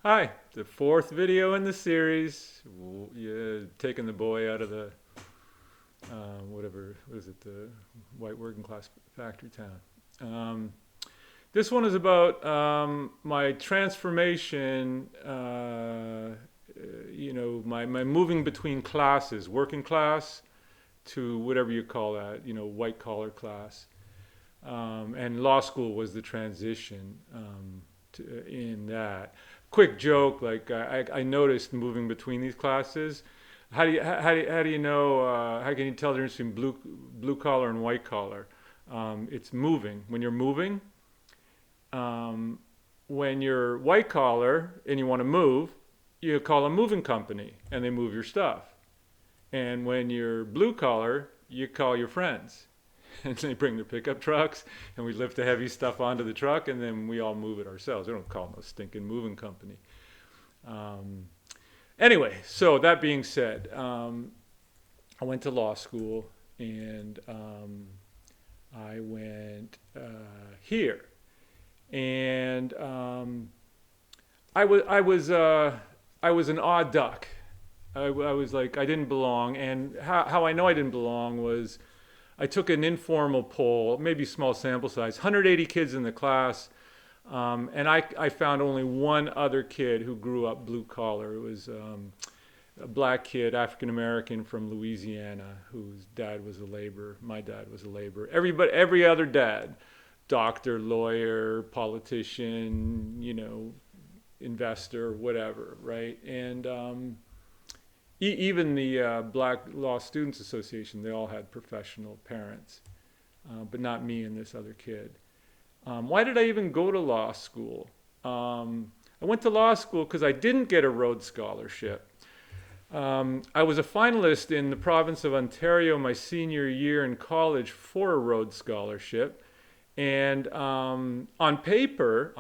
Hi, the fourth video in the series. Yeah, taking the boy out of the what is it, the white working class factory town. This one is about my transformation. My moving between classes, working class to whatever you call that. White collar class. And law school was the transition in that. Quick joke, like I noticed moving between these classes. How do you know? How can you tell the difference between blue collar and white collar? It's moving. When you're moving, um, when you're white collar and you want to move, you call a moving company and they move your stuff. And when you're blue collar, you call your friends and they bring their pickup trucks and we lift the heavy stuff onto the truck and then we all move it ourselves. We don't call them a stinking moving company. Um, anyway, so that being said, I went to law school and I went here. And I was an odd duck. I was like, I didn't belong. And how I know I didn't belong was I took an informal poll, maybe small sample size, 180 kids in the class, and I found only one other kid who grew up blue collar. It was a black kid, African American from Louisiana, whose dad was a laborer. My dad was a laborer. Every other dad, doctor, lawyer, politician, investor, whatever, right? And even the Black Law Students Association, they all had professional parents, but not me and this other kid. Why did I even go to law school? I went to law school because I didn't get a Rhodes Scholarship. I was a finalist in the province of Ontario my senior year in college for a Rhodes Scholarship. And on paper,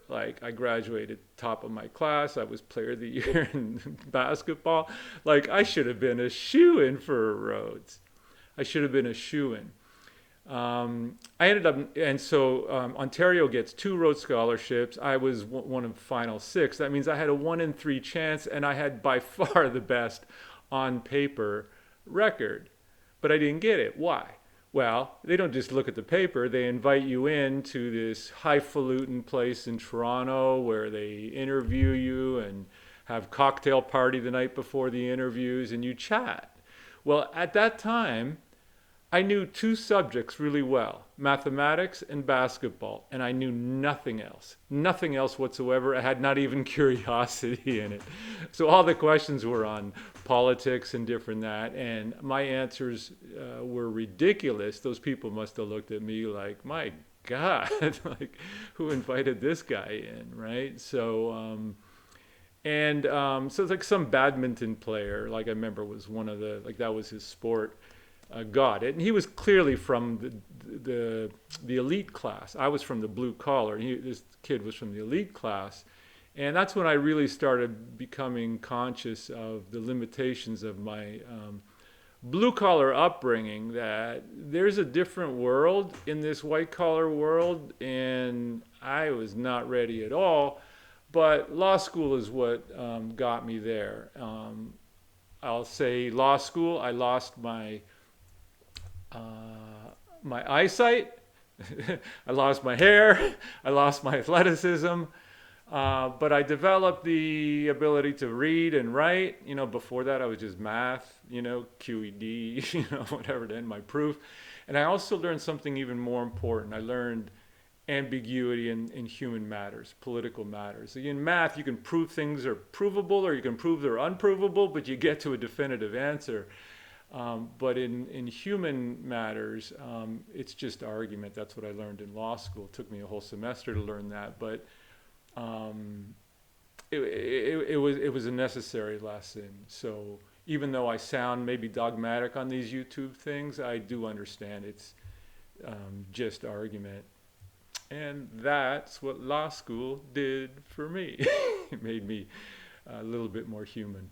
like I graduated top of my class. I was player of the year in basketball. Like I should have been a shoo-in for a Rhodes. I should have been a shoo-in. I ended up, and so Ontario gets two Rhodes scholarships. I was one of final six. That means I had a 1 in 3 chance, and I had by far the best on paper record. But I didn't get it. Why? Well, they don't just look at the paper. They invite you in to this highfalutin place in Toronto where they interview you and have cocktail party the night before the interviews and you chat. Well, at that time, I knew two subjects really well, mathematics and basketball, and I knew nothing else whatsoever. I had not even curiosity in it. So all the questions were on politics and different that, and my answers were ridiculous. Those people must have looked at me like, my God, like who invited this guy in, right? So it's like some badminton player, like I remember was one of the, like that was his sport, got it, and he was clearly from the elite class. I was from the blue collar, and this kid was from the elite class, and that's when I really started becoming conscious of the limitations of my blue collar upbringing. That there's a different world in this white collar world, and I was not ready at all. But law school is what got me there. I'll say law school. I lost my eyesight. I lost my hair. I lost my athleticism. But I developed the ability to read and write. Before that I was just math, QED, whatever to end my proof. And I also learned something even more important. I learned ambiguity in human matters, political matters. In math, you can prove things are provable or you can prove they're unprovable, but you get to a definitive answer. But in human matters, it's just argument. That's what I learned in law school. It took me a whole semester to learn that, but it was a necessary lesson. So even though I sound maybe dogmatic on these YouTube things, I do understand it's just argument. And that's what law school did for me. It made me a little bit more human.